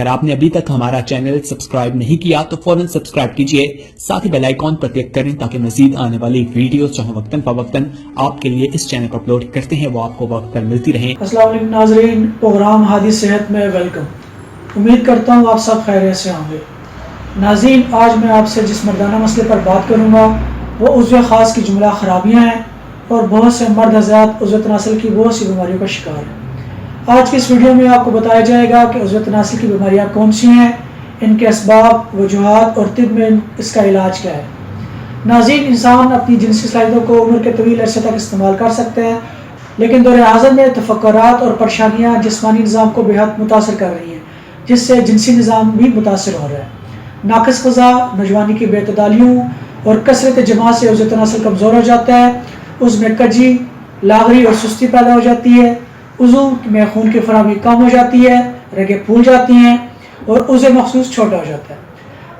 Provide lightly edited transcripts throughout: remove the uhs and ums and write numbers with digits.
अगर आपने अभी तक हमारा चैनल सब्सक्राइब नहीं किया तो फौरन सब्सक्राइब कीजिए, साथ ही बेल आइकॉन पर क्लिक करें ताकि मजीद आने वाली वीडियोस जो हम वक्तन फवक्तन आपके लिए इस चैनल पर अपलोड करते हैं वो आपको वक्त पर मिलती रहें। अस्सलाम वालेकुम नाज़रीन, प्रोग्राम हादी सेहत में वेलकम। उम्मीद करता हूँ आप सब खैरियत से होंगे। नाज़रीन, आज मैं आपसे जिस मर्दाना मसले पर बात करूँगा वो उज़्व ख़ास की जुमला ख़राबियाँ हैं और बहुत से मर्द हज़रात उज़्व तनासिल की बहुत सी बीमारियों का शिकार हैं। आज की इस वीडियो में आपको बताया जाएगा कि उज़्व तनासिल की बीमारियाँ कौन सी हैं, इनके असबाब, वजूहात और तिब में इसका इलाज क्या है। नाज़रीन, इंसान अपनी जिनसी सलाहियतों को उम्र के तवील अरसे तक इस्तेमाल कर सकते हैं, लेकिन दौर हाज़िर में तफक्कुरात और परेशानियाँ जिस्मानी निज़ाम को बेहद मुतासर कर रही हैं, जिससे जिनसी निज़ाम भी मुतासर हो रहा है। नाक़िस ग़िज़ा, नौजवानी की बेतदालियों और कसरत जमा से उज़्व तनासिल कमज़ोर हो जाता है। उसमें कजी, लागरी और सुस्ती पैदा हो जाती है। उज़ू में खून की फराहमी कम हो जाती है, रगें फूल जाती हैं और उज़्व मखसूस छोटा हो जाता है।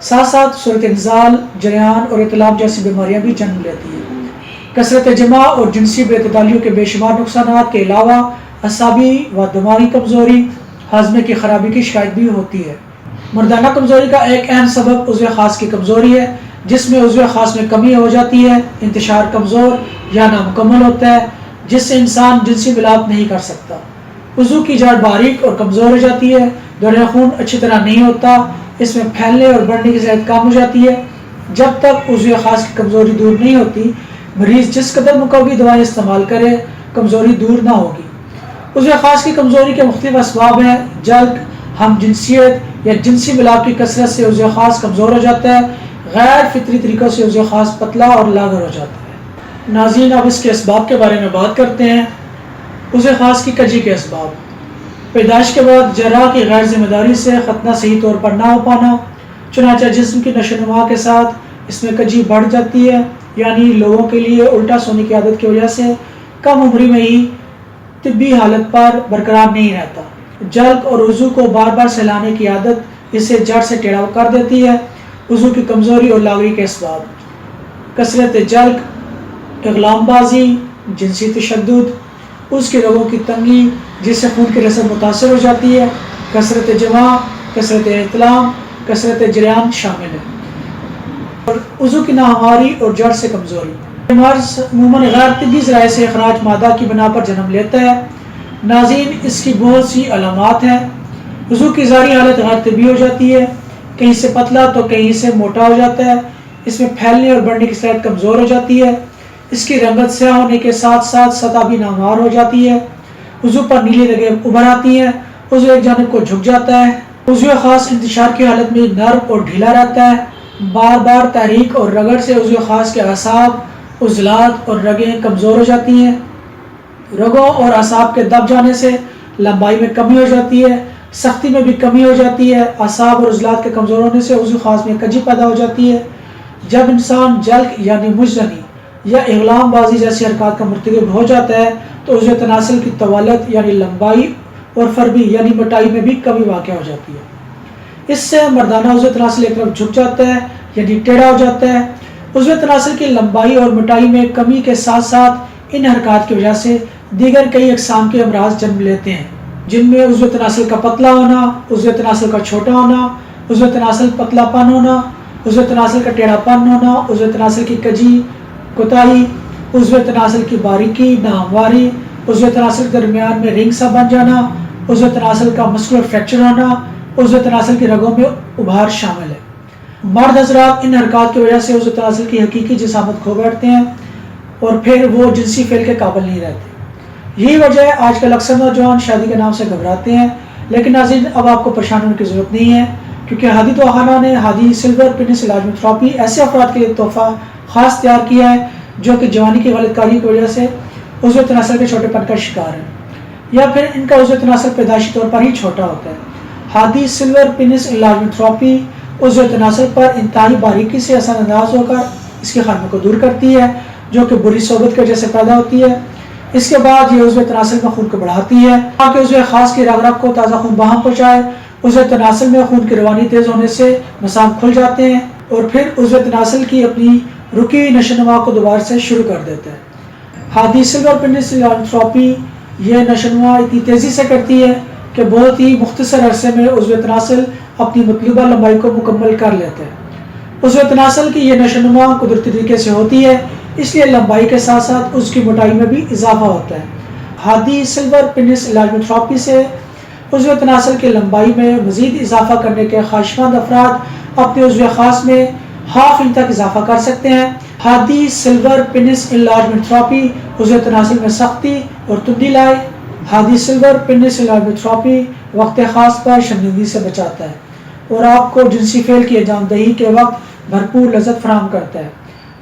साथ साथ सूरत इंज़ाल, जरियान और इतलाब जैसी बीमारियाँ भी जन्म लेती हैं। कसरत जमा और जिनसी बेतदालियों के बेशुमार नुकसानात के अलावा असाबी व दिमागी कमज़ोरी, हाज़मे की खराबी की शिकायत भी होती है। मर्दाना कमज़ोरी का एक अहम सबब उज़्व ख़ास की कमज़ोरी है, जिसमें उज़्व ख़ास में कमी हो जाती है, इंतशार कमज़ोर या नामुकम्मल होता है, जिससे इंसान जिनसी मिलाप नहीं कर सकता। उज़ू की जड़ बारीक और कमज़ोर हो जाती है, दौरे खून अच्छी तरह नहीं होता, इसमें फैलने और बढ़ने की ज़रूरत कम हो जाती है। जब तक उज़्व ख़ास की कमज़ोरी दूर नहीं होती, मरीज़ जिस कदर मुकव्वी दवाएँ इस्तेमाल करे, कमज़ोरी दूर ना होगी। उज़्व ख़ास की कमज़ोरी के मुख्तलिफ असबाब हैं। जल्द, हम जिनसियत या जिनसी मिलाप की कसरत से उज़्व ख़ास कमज़ोर हो जाता है। गैर फितरी तरीक़ों से उज़्व ख़ास पतला और लागर हो जाता है। नाज़रीन, अब इसके असबाब के बारे में बात करते हैं। उज़्व ख़ास की कजी के असबाब। पैदाइश के बाद जराह की गैर जिम्मेदारी से खतना सही तौर पर ना हो पाना, चुनांचे जिस्म की नशोनुमा के साथ इसमें कजी बढ़ जाती है, यानी लोगों के लिए उल्टा सोने की आदत की वजह से कम उम्री में ही तिब्बी हालत पर बरकरार नहीं रहता। जल्क और उज़ू को बार बार सहलाने की आदत इसे जड़ से टेढ़ा कर देती है। उज़ू की कमज़ोरी और लागरी के असबाब। कसरत जल्क, इग़लामबाजी, जिनसी तशद्दुद, उसके रगों की तंगी जिससे खून की रसद मुतासर हो जाती है, कसरत जमा, कसरत इतलाम, कसरत जरियान शामिल है। और उज़ू की नाहमारी और जड़ से कमज़ोरी। मर्ज़ अमूमन गैर तिब्बी ज़राए से अखराज मादा की बिना पर जन्म लेता है। नाज़रीन, इसकी बहुत सी अलामात हैं। उज़ू की ज़ारी हालत गैर तिब्बी हो जाती है, कहीं से पतला तो कहीं से मोटा हो जाता है। इसमें फैलने और बढ़ने की सतह कमज़ोर हो जाती है। इसकी रंगत स्याह होने के साथ साथ सतह भी नामवार हो जाती है। उज़ू पर नीली रगें उभर आती हैं। उज़ू एक जानिब को झुक जाता है। उज़्व ख़ास इंतशार की हालत में नर्म और ढीला रहता है। बार बार तहरीक और रगड़ से उज़्व ख़ास के असाब, उज़लात और रगें कमज़ोर हो जाती हैं। रगों और असाब के दब जाने से लंबाई में कमी हो जाती है, सख्ती में भी कमी हो जाती है। असाब और उज़लात के कमज़ोर होने से उज़्व ख़ास में कजी पैदा हो जाती है। जब इंसान जल्क यानी मुजनी या इग़लामबाजी जैसी हरकत का मुर्तकिब हो जाता है तो उज़्व तनासिल की तवालत यानी लंबाई और फरबी यानी मोटाई में भी कमी वाक़ हो जाती है। इससे मर्दाना उज़्व तनासिल एक तरफ झुक जाता है यानी टेढ़ा हो जाता है। उज़्व तनासिल की लंबाई और मोटाई में कमी के साथ साथ इन हरकत की वजह से दीगर कई अक़साम के अमराज जन्म लेते हैं, जिनमें उज़्व तनासिल का पतला होना, उज़्व तनासिल का छोटा होना, उज़्व तनासिल पतलापन होना, उज़्व तनासिल का टेढ़ापन होना, उज़्व तनासिल की कजी, कोताही, उज़्व तनासिल की बारीकी, नाहमवारी, उज़्व तनासिल के दरमियान में रिंग सा बन जाना, उज़्व तनासिल का मस्कुलर फ्रैक्चर होना, उज़्व तनासिल की रगों में उभार शामिल है। मर्द हज़रात इन हरकत की वजह से उज़्व तनासिल की हकीकी जिसामत खो बैठते हैं और फिर वो जिनसी फेल के काबिल नहीं रहते। यही वजह है आजकल अक्सर नौजवान शादी के नाम से घबराते हैं। लेकिन नाज़रीन, अब आपको परेशान होने की ज़रूरत नहीं है, क्योंकि हादी दवाखाना ने हादी सिल्वर पेनिस इलाज थेरेपी ऐसे अफराद के लिए तोहफा ख़ास तैयार किया है जो कि जवानी की गलतकारी की वजह से उज़्व तनासिल के छोटेपन का शिकार है या फिर इनका उज़्व तनासिल पैदाइशी तौर पर ही छोटा होता है। हादी सिल्वर पेनिस इलाज थेरेपी उज़्व तनासिल पर इंतहाई बारीकी से असरअंदाज होकर इसके खामे को दूर करती है, जो कि बुरी सोबत की वजह से पैदा होती है। इसके बाद ये उज़्व तनासिल में खून को बढ़ाती है ताकि उज़्व ख़ास की रग रग को ताज़ा खून वहाँ पहुँचाए। उज़्व तनासिल में खून की रवानी तेज़ होने से मसाम खुल जाते हैं और फिर उज़्व तनासिल की अपनी रुकी हुई नशोनुमा को दोबारा से शुरू कर देता है। हादी सिल्वर पेनिस इलाज थेरेपी ये नशोनुमा इतनी तेज़ी से करती है کہ بہت ہی مختصر عرصے میں عضو تناسل اپنی مطلوبہ لمبائی کو مکمل کر لیتے ہیں۔ عضو تناسل کی یہ نشو نما قدرتی طریقے سے ہوتی ہے، اس لیے لمبائی کے ساتھ ساتھ اس کی موٹائی میں بھی اضافہ ہوتا ہے۔ ہادی سلور پینس انلارجمنٹ تھراپی سے عضو تناسل کی لمبائی میں مزید اضافہ کرنے کے خواہشمند افراد اپنے عضو خاص میں 1/2 انچ تک اضافہ کر سکتے ہیں۔ ہادی سلور پینس انلارجمنٹ تھراپی عضو تناسل میں سختی اور تندی لائے۔ ہادی سلور پینس انلارجمنٹ تھراپی وقت خاص پر شرمندگی سے بچاتا ہے اور آپ کو جنسی فعل کی انجام دہی کے وقت بھرپور لذت فراہم کرتا ہے۔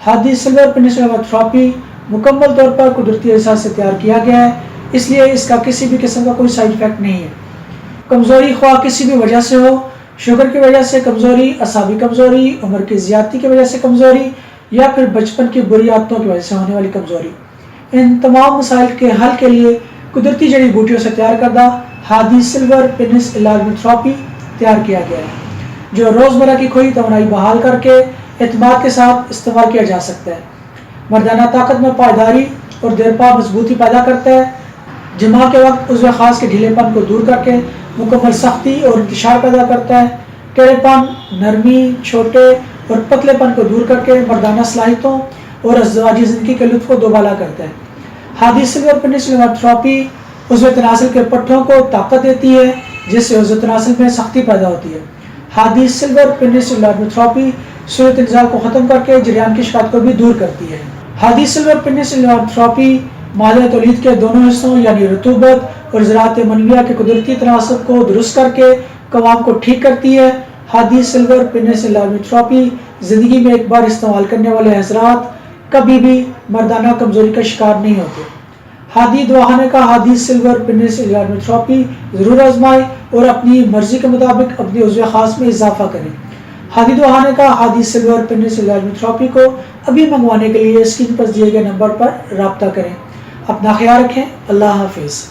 ہادی سلور پینس انلارجمنٹ تھراپی مکمل طور پر قدرتی اجزاء سے تیار کیا گیا ہے، اس لیے اس کا کسی بھی قسم کا کوئی سائیڈ افیکٹ نہیں ہے۔ کمزوری خواہ کسی بھی وجہ سے ہو، شوگر کی وجہ سے کمزوری، اعصابی کمزوری، عمر کی زیادتی کی وجہ سے کمزوری یا پھر بچپن کی بری عادتوں کی وجہ سے ہونے والی کمزوری، ان تمام مسائل کے حل کے لیے قدرتی جڑی بوٹیوں سے تیار کردہ ہادی سلور پینس انلارجمنٹ تھراپی تیار کیا گیا ہے، جو روزمرہ کی کھوئی توانائی بحال کر کے اعتماد کے ساتھ استعمال کیا جا سکتا ہے۔ مردانہ طاقت میں پائیداری اور دیرپا مضبوطی پیدا کرتا ہے، جماع کے وقت عضو خاص کے ڈھیلے پن کو دور کر کے مکمل سختی اور انتشار پیدا کرتا ہے، ٹیڑھے پن، نرمی، چھوٹے اور پتلے پن کو دور کر کے مردانہ صلاحیتوں اور ازدواجی زندگی کے لطف کو دوبالا کرتا ہے۔ ہادی سلور پینس انلارجمنٹ تھراپی عضو تناسل کے پٹھوں کو طاقت دیتی ہے، جس سے عضو تناسل میں سختی پیدا ہوتی ہے۔ ہادی سلور پینس انلارجمنٹ تھراپی صورت انزال کو ختم کر کے جریان کی شکایت کو بھی دور کرتی ہے۔ ہادی سلور پینس انلارجمنٹ تھراپی مادہ تولید کے دونوں حصوں یعنی رطوبت اور زراعت منویہ کے قدرتی تناسب کو درست کر کے قوام کو ٹھیک کرتی ہے۔ ہادی سلور پینس انلارجمنٹ تھراپی زندگی میں ایک بار استعمال کرنے والے حضرات کبھی بھی مردانہ کمزوری کا شکار نہیں ہوتے۔ ہادی دواخانے کا ہادی سلور پینس انلارجمنٹ تھراپی ضرور آزمائیں اور اپنی مرضی کے مطابق اپنے عضو خاص میں اضافہ کریں۔ ہادی دواخانے کا ہادی سلور پینس انلارجمنٹ تھراپی کو ابھی منگوانے کے لیے اسکرین پر دیے گئے نمبر پر رابطہ کریں۔ اپنا خیال رکھیں۔ اللہ حافظ۔